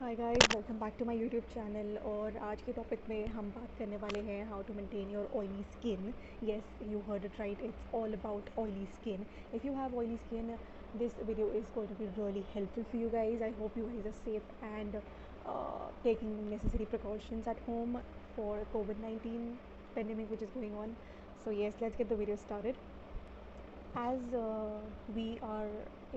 Hi guys, welcome back to my YouTube channel. और आज के टॉपिक में हम बात करने वाले हैं how to maintain your oily skin. Yes, you heard it right, it's all about oily skin. If you have oily skin, this video is going to be really helpful for you guys. I hope you guys are safe and taking necessary precautions at home for COVID-19 pandemic which is going on. So yes, let's get the video started. As we are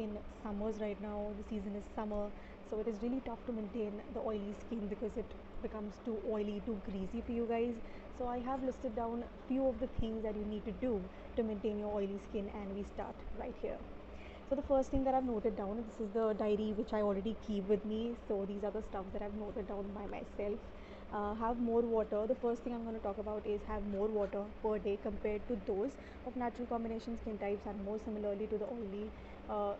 in summers right now, the season is summer, so it is really tough to maintain the oily skin because it becomes too oily, too greasy for you guys. So I have listed down few of the things that you need to do to maintain your oily skin, and we start right here. So the first thing that I've noted down, this is the diary which I already keep with me. So these are the stuff that I've noted down by myself. Have more water. The first thing I'm going to talk about is have more water per day compared to those of natural combination skin types, and more similarly to the oily,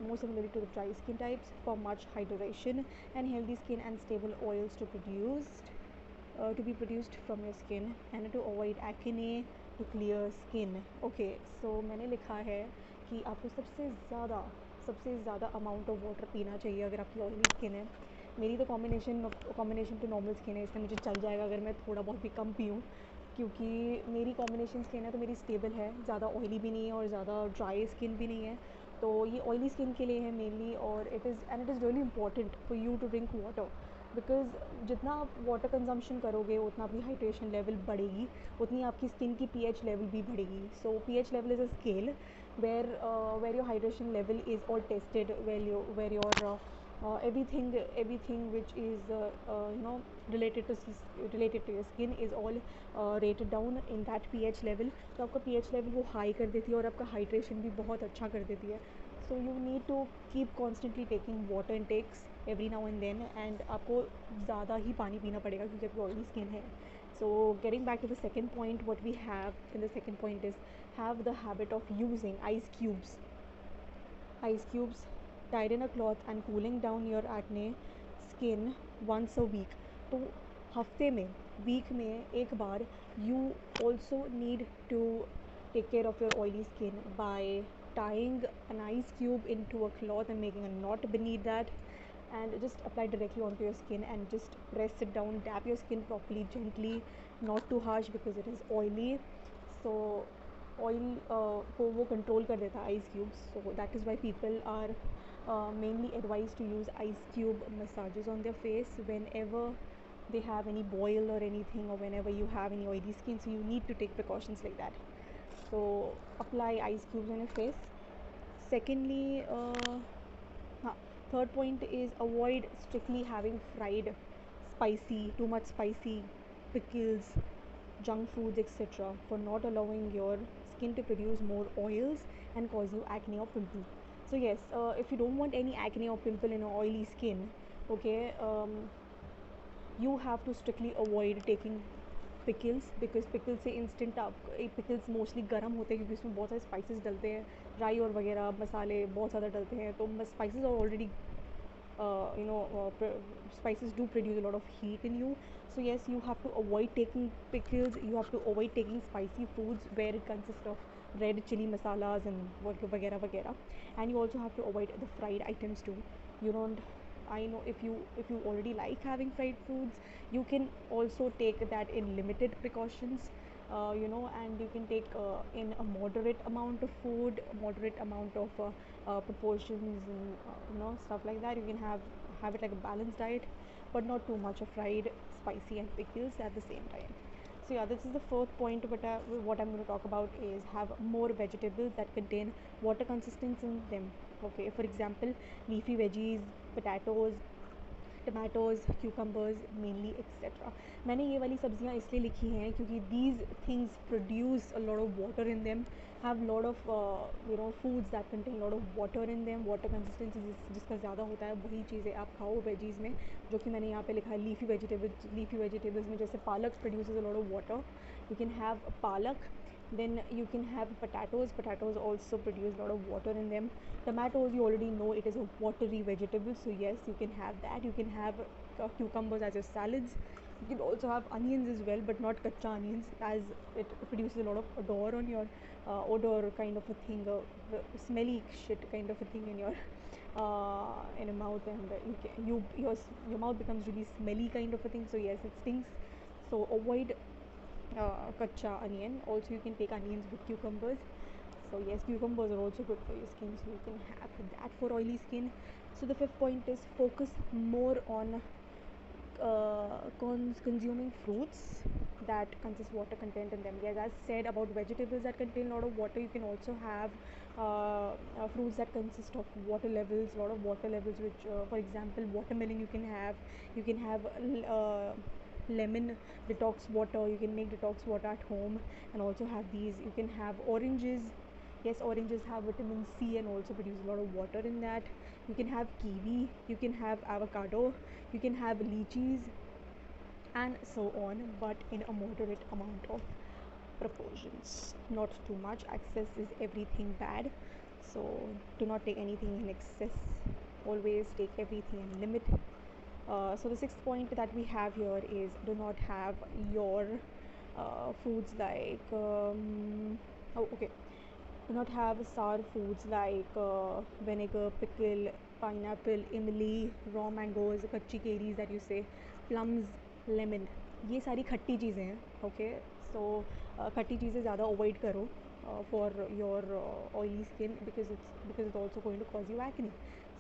more similarly to the dry skin types, for much hydration and healthy skin and stable oils to be produced from your skin, and to avoid acne, to clear skin. Okay, so मैंने लिखा है कि आपको सबसे ज़्यादा amount of water पीना चाहिए अगर आपकी ऑयली स्किन है. मेरी तो कॉम्बिनेशन टू नॉर्मल स्किन है, इसलिए मुझे चल जाएगा अगर मैं थोड़ा बहुत भी कम पीऊँ, क्योंकि मेरी कॉम्बिनेशन स्किन है तो मेरी स्टेबल है, ज़्यादा ऑयली भी नहीं है और ज़्यादा ड्राई स्किन भी नहीं है. तो ये ऑयली स्किन के लिए है मेनली, और it is really important for you to drink water, because जितना आप वाटर कंजम्पशन करोगे उतना आपकी हाइड्रेशन लेवल बढ़ेगी, उतनी आपकी स्किन की पीएच लेवल भी बढ़ेगी. सो pH level is a scale where your hydration level is all tested, where your everything which is related to your skin is all rated down in that pH level. तो आपका pH level वो high कर देती है और आपका hydration भी बहुत अच्छा कर देती है. So you need to keep constantly taking water intakes every now and then, and आपको ज़्यादा ही पानी पीना पड़ेगा क्योंकि आपकी ऑयली स्किन है. So getting back to the second point, what we have in the second point is have the habit of using ice cubes. Ice cubes tied in a cloth and cooling down your acne skin once a week. तो हफ्ते में, week में एक बार, you also need to take care of your oily skin by tying an ice cube into a cloth and making a knot beneath that, and just apply directly onto your skin and just press it down, dab your skin properly, gently, not too harsh because it is oily. So oil को वो control कर देता है ice cubes. So that is why people are mainly advised to use ice cube massages on their face whenever they have any boil or anything, or whenever you have any oily skin. So you need to take precautions like that. So apply ice cubes on your face. Secondly, third point is avoid strictly having fried, spicy, too much spicy, pickles, junk foods, etc., for not allowing your skin to produce more oils and cause you acne or pimple. So yes, if you don't want any acne or pimple in your oily skin, okay, you have to strictly avoid taking pickles, because pickles से instant आप pickles mostly गर्म होते हैं क्योंकि उसमें बहुत सारे spices डलते हैं, ड्राई और वगैरह मसाले बहुत ज़्यादा डलते हैं, तो spices are already spices do produce a lot of heat in you. So yes, you have to avoid taking pickles, you have to avoid taking spicy foods where it consists of red chili masalas and vagera vagera. And you also have to avoid the fried items too. You don't I know if you already like having fried foods, you can also take that in limited precautions, and you can take in a moderate amount of food, moderate amount of proportions, and stuff like that. You can have it like a balanced diet, but not too much of fried, spicy, and pickles at the same time. So yeah, this is the fourth point. But what I'm going to talk about is have more vegetables that contain water consistency in them. Okay, for example, leafy veggies, potatoes, tomatoes, cucumbers mainly, etcetera. मैंने ये वाली सब्जियाँ इसलिए लिखी हैं क्योंकि these things produce a lot of water in them, have lot of foods that contain lot of water in them. Water consistency जिसका ज़्यादा होता है वही चीज़ें आप खाओ वेजीज़ में, जो कि मैंने यहाँ पे लिखा है. लीफी वेजिटेबल्स में जैसे पालक produces a lot of water, you can have palak. Then you can have potatoes also produce a lot of water in them. Tomatoes, you already know it is a watery vegetable, so yes, you can have that. You can have cucumbers as your salads. You can also have onions as well, but not kacha onions, as it produces a lot of odor on your odor kind of a thing, smelly shit kind of a thing in your in your mouth, and your mouth becomes really smelly kind of a thing. So yes, it stinks. So avoid kacha onion. Also, you can take onions with cucumbers. So yes, cucumbers are also good for your skin, so you can have that for oily skin. So the fifth point is focus more on consuming fruits that consist water content in them. Yes, as said about vegetables that contain a lot of water, you can also have fruits that consist of water levels, a lot of water levels. Which, for example, watermelon you can have. You can have lemon detox water. You can make detox water at home, and also have these. You can have oranges. Yes, oranges have vitamin C and also produce a lot of water in that. You can have kiwi. You can have avocado. You can have lychees, and so on, but in a moderate amount of proportions, not too much. Excess is everything bad, so do not take anything in excess. Always take everything in limit. So the sixth point that we have here is do not have your foods like oh okay do not have sour foods like vinegar, pickle, pineapple, imli, raw mangoes, kachi keris that you say, plums, lemon. ये सारी खट्टी चीज़ें हैं. Okay, सो खट्टी चीज़ें ज़्यादा avoid करो for your oily skin, because it's also going to cause you acne.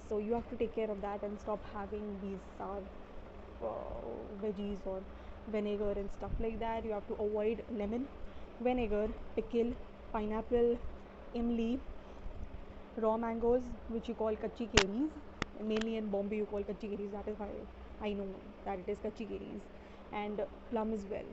So you have to take care of that and stop having these sour veggies or vinegar and stuff like that. You have to avoid lemon, vinegar, pickle, pineapple, imli, raw mangoes, which you call kachi keris. Mainly in Bombay, you call kachi keris. That is why I know that it is kachi keris, and plum as well.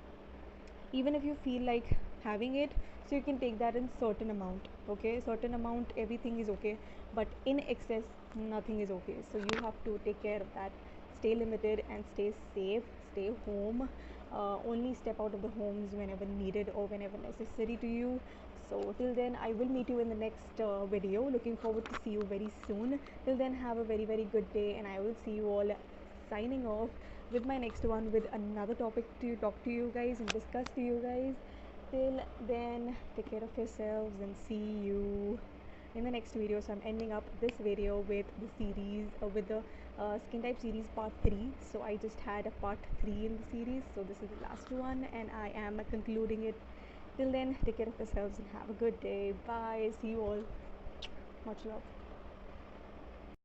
Even if you feel like having it, so you can take that in certain amount. Okay, certain amount, everything is okay, but in excess, nothing is okay. So you have to take care of that. Stay limited and stay safe. Stay home. Only step out of the homes whenever needed or whenever necessary to you. So till then, I will meet you in the next video. Looking forward to see you very soon. Till then, have a very good day, and I will see you all signing off with my next one with another topic to talk to you guys and discuss to you guys. Till then, take care of yourselves and see you in the next video. So I'm ending up this video with the series with the skin type series part 3. So I just had a part 3 in the series, so this is the last one and I am concluding it. Till then, take care of yourselves and have a good day. Bye, see you all. Much love.